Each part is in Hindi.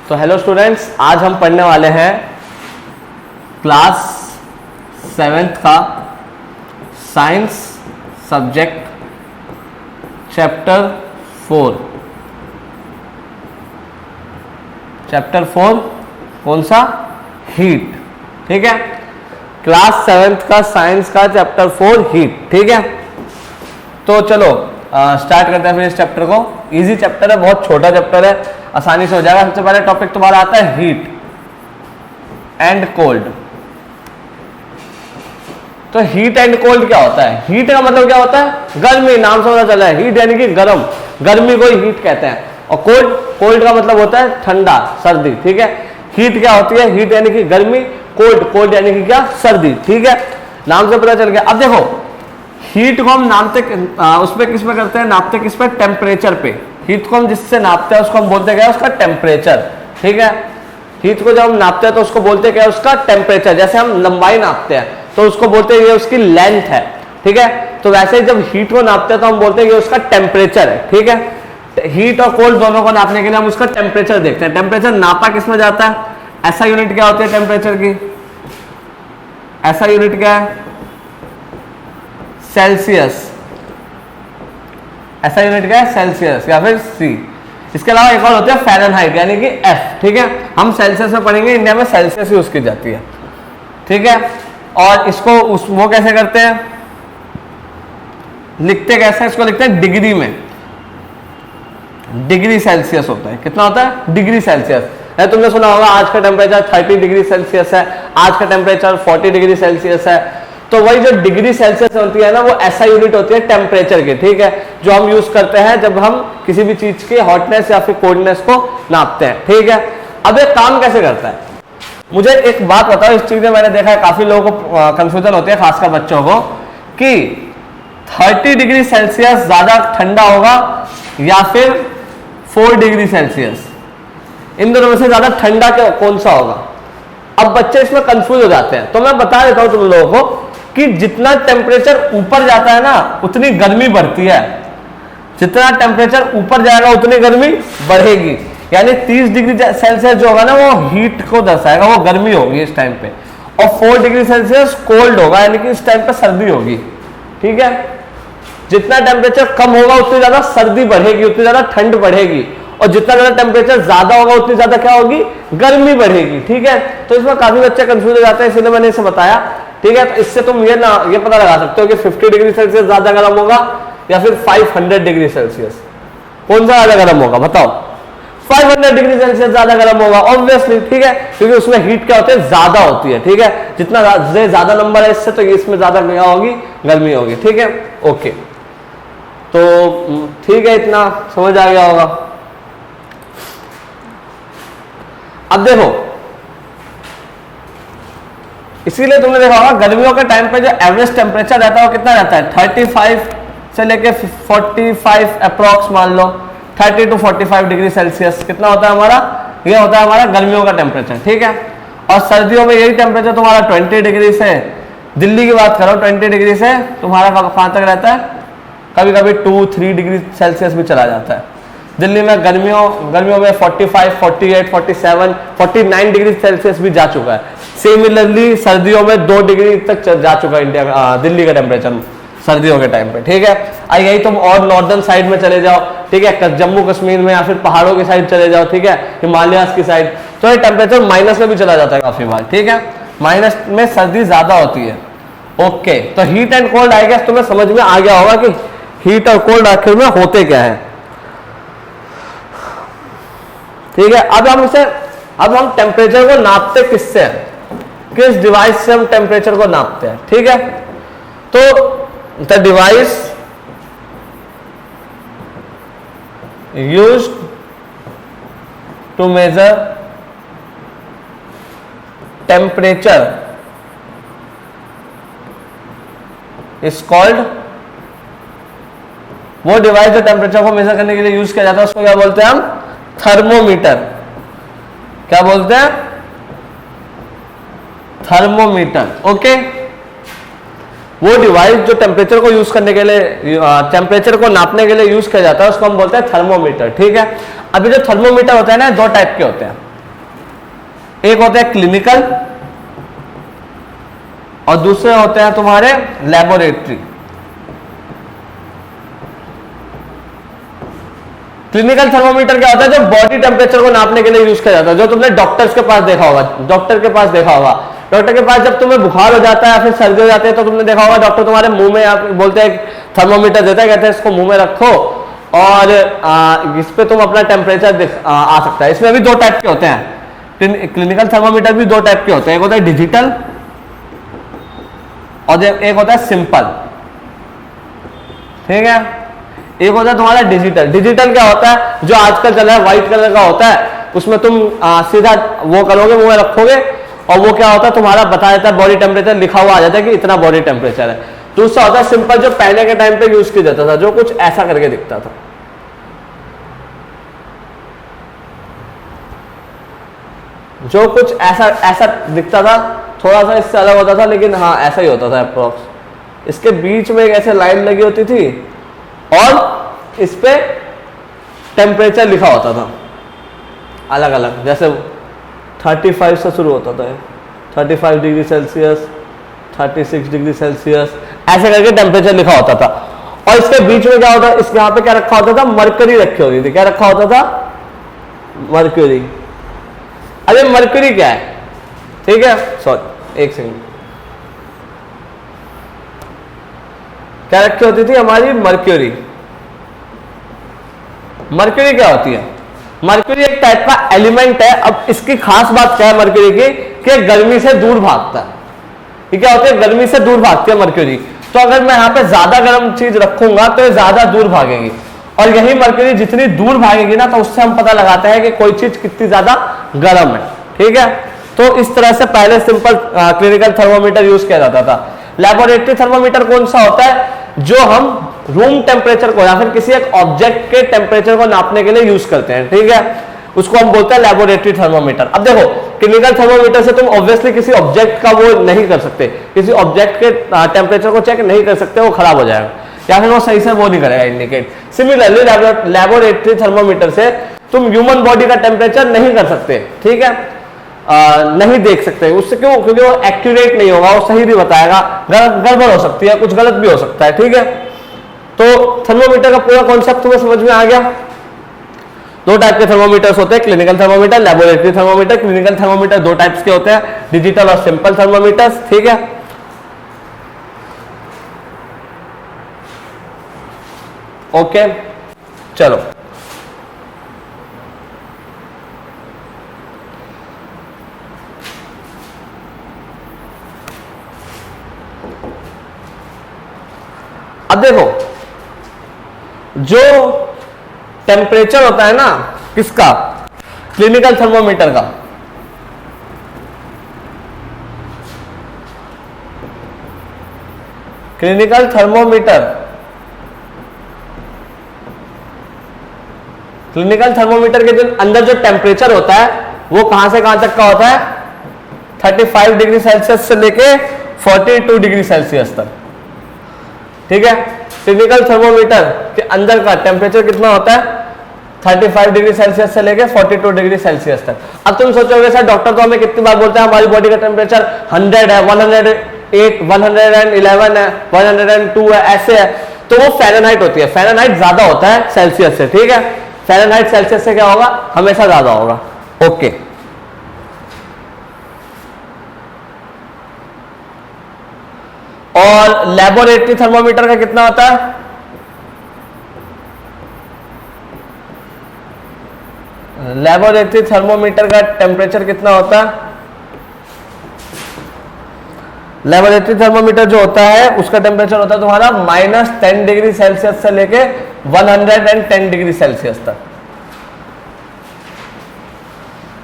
तो हेलो स्टूडेंट्स, आज हम पढ़ने वाले हैं क्लास 7th का साइंस सब्जेक्ट चैप्टर 4 कौन सा? हीट। ठीक है, क्लास 7th का साइंस का चैप्टर 4 हीट। ठीक है, तो चलो स्टार्ट करते हैं फिर इस चैप्टर को। इजी चैप्टर है, बहुत छोटा चैप्टर है, आसानी से हो जाएगा। सबसे पहले टॉपिक तुम्हारा आता है हीट एंड कोल्ड। तो हीट एंड कोल्ड क्या होता है? हीट का मतलब क्या होता है? गर्मी, नाम से पता चला है। हीट यानी कि गर्म, गर्मी को हीट कहते हैं। और कोल्ड, कोल्ड का मतलब होता है ठंडा, सर्दी। ठीक है, हीट क्या होती है? हीट यानी कि गर्मी, कोल्ड, कोल्ड यानी कि क्या? सर्दी। ठीक है, नाम से पता चल गया। अब देखो, हीट को हम नापते उस पे किस पे करते हैं? नापते किस पे? टेम्परेचर पे। हीट को हम जिससे नापते हैं उसको हम बोलते क्या? उसका टेम्परेचर। ठीक है, हीट को जब हम नापते हैं तो उसको बोलते क्या? उसका टेम्परेचर। जैसे हम लंबाई नापते हैं तो उसको बोलते हैं ये उसकी लेंथ है। ठीक है, तो वैसे ही जब हीट को नापते हैं तो हम बोलते हैं ये उसका टेम्परेचर है। ठीक है, हीट और कोल्ड दोनों को नापने के लिए हम उसका टेम्परेचर देखते हैं। टेम्परेचर नापा किस में जाता है? ऐसा यूनिट क्या होती है टेम्परेचर की? ऐसा यूनिट क्या है? सेल्सियस। ऐसा यूनिट क्या है? सेल्सियस या फिर सी। इसके अलावा एक और होता है फ़ारेनहाइट यानी कि एफ। ठीक है, हम सेल्सियस में पढ़ेंगे, इंडिया में सेल्सियस यूज की जाती है। ठीक है, और इसको वो कैसे करते हैं? लिखते कैसे हैं? इसको लिखते हैं डिग्री में। डिग्री सेल्सियस होता है। कितना होता है? Degree Celsius. तुमने सुना होगा आज का टेम्परेचर 30 डिग्री सेल्सियस है, आज का टेम्परेचर 40 डिग्री सेल्सियस है। तो वही जो डिग्री सेल्सियस होती है ना, वो ऐसा यूनिट होती है टेम्परेचर की। ठीक है, जो हम यूज करते हैं जब हम किसी भी चीज की हॉटनेस या फिर कोल्डनेस को नापते हैं। ठीक है, अब ये काम कैसे करता है? मुझे एक बात बताओ, इस चीज में मैंने देखा है काफी लोगों को कंफ्यूजन होती है, खासकर बच्चों को, कि 30 डिग्री सेल्सियस ज्यादा ठंडा होगा या फिर 4 डिग्री सेल्सियस। इन दोनों में से ज्यादा ठंडा कौन सा होगा? अब बच्चे इसमें कंफ्यूज हो जाते हैं, तो मैं बता देता हूं तुम लोगों को कि जितना टेम्परेचर ऊपर जाता है ना, उतनी गर्मी बढ़ती है। जितना टेम्परेचर ऊपर जाएगा उतनी गर्मी बढ़ेगी। यानी 30 डिग्री सेल्सियस जो होगा ना, वो हीट को दर्शाएगा, वो गर्मी होगी इस टाइम पे। और 4 डिग्री सेल्सियस कोल्ड होगा, यानी कि इस टाइम पे सर्दी होगी। ठीक है, जितना टेम्परेचर कम होगा उतनी ज्यादा सर्दी बढ़ेगी, उतनी ज्यादा ठंड बढ़ेगी। और जितना ज्यादा टेम्परेचर ज्यादा होगा उतनी ज्यादा क्या होगी? गर्मी बढ़ेगी। ठीक है, तो इसमें काफी बच्चे कंफ्यूज हो जाते हैं, इसलिए मैंने इसे बताया। ठीक है, तो इससे तुम ये पता लगा सकते हो कि 50 डिग्री सेल्सियस ज्यादा गर्म होगा या फिर 500 डिग्री सेल्सियस। कौन सा ज्यादा गर्म होगा बताओ? 500 डिग्री सेल्सियस ज्यादा गर्म होगा ऑब्वियसली। ठीक है, क्योंकि उसमें हीट क्या होती है? ज्यादा होती है। ठीक है, जितना ज्यादा नंबर है इससे, तो इसमें ज्यादा क्या होगी? गर्मी होगी। ठीक है, ओके, तो ठीक है, इतना समझ आ गया होगा। अब देखो, इसीलिए तुमने देखा होगा गर्मियों के टाइम पे जो एवरेज टेम्परेचर रहता है वो कितना रहता है? 35 से लेके 45 अप्रॉक्स, मान लो 30 to 45 डिग्री सेल्सियस कितना होता है हमारा? ये होता है हमारा गर्मियों का टेम्परेचर। ठीक है, और सर्दियों में यही टेम्परेचर तुम्हारा 20 डिग्री से, दिल्ली की बात करो, 20 डिग्री से तुम्हारा कहां तक रहता है? कभी कभी 2-3 डिग्री सेल्सियस भी चला जाता है। दिल्ली में गर्मियों में 45, 48, 47, 49 डिग्री सेल्सियस भी जा चुका है। सिमिलरली सर्दियों में 2 डिग्री तक जा चुका है दिल्ली का टेम्परेचर सर्दियों के टाइम पे। ठीक है, यही तुम और नॉर्दर्न साइड में चले जाओ, ठीक है, जम्मू कश्मीर में या फिर पहाड़ों की साइड चले जाओ, ठीक है, हिमालयास की साइड, तो ये टेम्परेचर माइनस में भी चला जाता है काफी बार। ठीक है, माइनस में सर्दी ज्यादा होती है। ओके, तो heat and cold I guess तुम्हें समझ में आ गया होगा कि हीट और कोल्ड आखिर में होते क्या है। ठीक है, अब हम टेम्परेचर को नापते किससे हैं? किस डिवाइस से हम टेम्परेचर को नापते हैं? ठीक है, तो the device used to measure temperature is called, वो डिवाइस जो टेम्परेचर को मेजर करने के लिए यूज किया जाता है उसको क्या बोलते हैं हम? थर्मोमीटर। क्या बोलते हैं? थर्मोमीटर। ओके, वो डिवाइस जो टेम्परेचर को यूज करने के लिए, टेम्परेचर को नापने के लिए यूज किया जाता है उसको हम बोलते हैं थर्मोमीटर। ठीक है, अभी जो थर्मोमीटर होता है ना, 2 टाइप के होते हैं। एक होते हैं क्लिनिकल और दूसरे होते हैं तुम्हारे लैबोरेटरी। क्लिनिकल थर्मोमीटर क्या होता है? जो बॉडी टेम्परेचर को नापने के लिए यूज किया जाता है, जो तुमने डॉक्टर्स के पास देखा होगा, डॉक्टर के पास जब तुम्हें बुखार हो जाता है या फिर सर्दी हो जाती है तो तुमने देखा होगा डॉक्टर तुम्हारे मुंह में बोलते हैं थर्मोमीटर देता है, कहते हैं इसको मुंह में रखो और इस पे तुम अपना टेम्परेचर आ सकता है। इसमें भी दो टाइप के होते हैं, क्लिनिकल थर्मोमीटर भी दो टाइप के होते हैं, एक होता है डिजिटल और एक होता है सिंपल। ठीक है, एक होता है तुम्हारा डिजिटल। डिजिटल क्या होता है? जो आजकल चल रहा है व्हाइट कलर का होता है, उसमें तुम सीधा वो करोगे, मुंह में रखोगे और वो क्या होता है तुम्हारा बता देता है, बॉडी टेम्परेचर लिखा हुआ आ जाता है कि इतना बॉडी टेम्परेचर है। दूसरा होता है सिंपल, जो पहले के टाइम पे यूज किया जाता था, जो कुछ ऐसा करके दिखता था। जो कुछ ऐसा दिखता था, थोड़ा सा इससे अलग होता था लेकिन हाँ ऐसा ही होता था अप्रोक्स। इसके बीच में एक ऐसे लाइन लगी होती थी और इस पे टेम्परेचर लिखा होता था अलग अलग, जैसे 35 से शुरू होता था, 35 डिग्री सेल्सियस, 36 डिग्री सेल्सियस, ऐसे करके टेम्परेचर लिखा होता था। और इसके बीच में क्या होता है, इसके यहाँ पे क्या रखा होता था? मरकरी रखी होती थी। क्या रखा होता था? मरकरी। अरे मरकरी क्या है? ठीक है, सॉरी एक सेकंड, क्या रखी होती थी हमारी? मर्क्यूरी। मर्क्यूरी क्या होती है? मर्क्यूरी एक टाइप का एलिमेंट है। अब इसकी खास बात क्या है मर्क्यूरी की, कि गर्मी से दूर भागता है। ये क्या होती है? गर्मी से दूर भागती है मर्क्यूरी। तो अगर मैं यहाँ पे ज्यादा गर्म चीज रखूंगा तो ये ज्यादा दूर भागेगी, और यही मर्क्यूरी जितनी दूर भागेगी ना, तो उससे हम पता लगाते हैं कि कोई चीज कितनी ज्यादा गर्म है। ठीक है, तो इस तरह से पहले सिंपल क्लिनिकल थर्मोमीटर यूज किया जाता था। लैबोरेटरी थर्मोमीटर कौन सा होता है? जो हम रूम टेम्परेचर को या फिर किसी एक ऑब्जेक्ट के टेम्परेचर को नापने के लिए यूज करते हैं। ठीक है, उसको हम बोलते हैं लैबोरेटरी थर्मोमीटर। अब देखो, क्लिनिकल थर्मोमीटर से तुम ऑब्वियसली किसी ऑब्जेक्ट का वो नहीं कर सकते, किसी ऑब्जेक्ट के टेम्परेचर को चेक नहीं कर सकते, वो खराब हो जाएगा या फिर वो सही से वो नहीं करेगा इंडिकेट। सिमिलरली लैबोरेटरी थर्मोमीटर से तुम ह्यूमन बॉडी का टेम्परेचर नहीं कर सकते। ठीक है, नहीं देख सकते उससे। क्यों? क्योंकि वो एक्यूरेट नहीं होगा, वो सही नहीं बताएगा, गड़बड़ हो सकती है, कुछ गलत भी हो सकता है। ठीक है, तो थर्मोमीटर का पूरा कॉन्सेप्ट तुम्हें समझ में आ गया। दो टाइप के थर्मोमीटर्स होते हैं, clinical thermometer, laboratory thermometer. Clinical thermometer दो टाइप्स के होते हैं, डिजिटल और सिंपल थर्मोमीटर्स। ठीक है, ओके, चलो अब देखो, जो टेम्परेचर होता है ना किसका? क्लिनिकल थर्मोमीटर का। क्लिनिकल थर्मोमीटर के जो अंदर जो टेम्परेचर होता है वो कहां से कहां तक का होता है? 35 डिग्री सेल्सियस से लेके 42 डिग्री सेल्सियस तक। ठीक है, क्लिनिकल थर्मोमीटर के अंदर का टेम्परेचर कितना होता है? 35 डिग्री सेल्सियस से लेके 42 डिग्री सेल्सियस तक। अब तुम सोचोगे सर डॉक्टर तो हमें कितनी बार बोलते हैं हमारी बॉडी का टेम्परेचर 100 है, 108, 111 है, 102 है, ऐसे है, तो वो फ़ारेनहाइट होती है। फ़ारेनहाइट ज्यादा होता है सेल्सियस से। ठीक है, फ़ारेनहाइट सेल्सियस से क्या होगा? हमेशा ज्यादा होगा। ओके, और लैबोरेटरी थर्मोमीटर का कितना होता है? लैबोरेटरी थर्मोमीटर का टेम्परेचर कितना होता है? लैबोरेटरी थर्मोमीटर जो होता है उसका टेम्परेचर होता है तुम्हारा -10 डिग्री सेल्सियस से लेके 110 डिग्री सेल्सियस तक।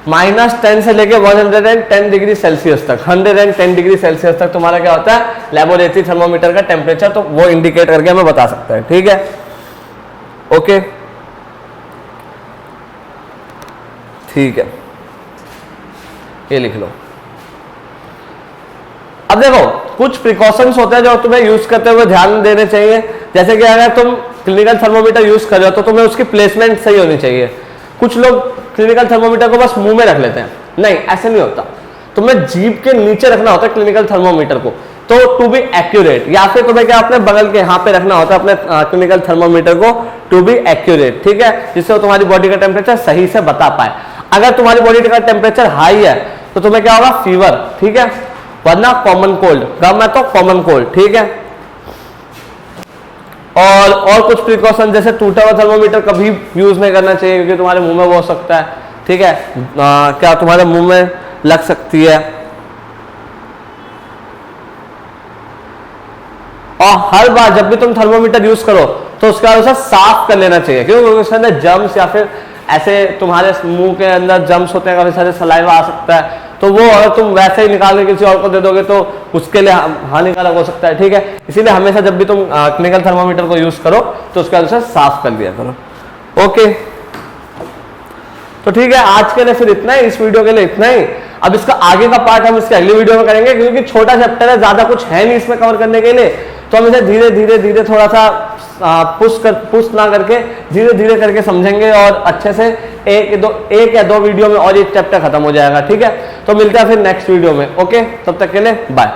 -10 से लेके 110 डिग्री सेल्सियस तक, 110 डिग्री सेल्सियस तक तुम्हारा क्या होता है? लैबोरेटरी थर्मोमीटर का टेम्परेचर। तो वो इंडिकेट करके हमें बता सकता है। ठीक है, ओके, ठीक है, ये लिख लो। अब देखो, कुछ प्रिकॉशंस होते हैं जो तुम्हें यूज करते हुए ध्यान देने चाहिए। जैसे कि अगर तुम क्लिनिकल थर्मोमीटर यूज कर रहे हो तो तुम्हें उसकी प्लेसमेंट सही होनी चाहिए। कुछ लोग क्लिनिकल थर्मोमीटर को बस मुंह में रख लेते हैं, नहीं, ऐसे नहीं होता। तुम्हें जीभ के नीचे रखना होता है क्लिनिकल थर्मोमीटर को, तो टू बी एक्यूरेट, या फिर तुम्हें क्या अपने बगल के यहाँ पे रखना होता है अपने क्लिनिकल थर्मोमीटर को टू बी एक्यूरेट, ठीक है, जिससे वो तुम्हारी बॉडी का टेम्परेचर सही से बता पाए। अगर तुम्हारी बॉडी का टेम्परेचर हाई है तो तुम्हें क्या होगा, फीवर, ठीक है, वरना कॉमन कोल्ड, गर्म है तो कॉमन कोल्ड, ठीक है। और कुछ प्रिकॉशन, जैसे टूटा हुआ थर्मोमीटर कभी यूज नहीं करना चाहिए क्योंकि तुम्हारे मुंह में वो हो सकता है, ठीक है, क्या तुम्हारे मुंह में लग सकती है। और हर बार जब भी तुम थर्मोमीटर यूज करो तो उसके बाद उसे साफ कर लेना चाहिए, क्योंकि उसके अंदर जम्स या फिर ऐसे तुम्हारे मुंह के अंदर जम्स होते हैं, काफी सारे सलाइवा आ सकता है, तो वो अगर तुम वैसे ही निकाल के किसी और को दे दोगे तो उसके लिए हानिकारक हो सकता है, ठीक है। इसीलिए हमेशा जब भी तुम क्लिनिकल थर्मोमीटर को यूज करो तो उसके बाद उसे साफ कर लिया करो। ओके, तो ठीक है, आज के लिए फिर इतना ही, इस वीडियो के लिए इतना ही। अब इसका आगे का पार्ट हम इसके अगली वीडियो में करेंगे, क्योंकि छोटा चैप्टर है, ज्यादा कुछ है नहीं इसमें कवर करने के लिए, तो हम इसे धीरे धीरे धीरे थोड़ा सा पुश ना करके धीरे धीरे करके समझेंगे, और अच्छे से एक या दो वीडियो में और एक चैप्टर खत्म हो जाएगा, ठीक है। तो मिलते हैं फिर नेक्स्ट वीडियो में। ओके, तब तक के लिए बाय।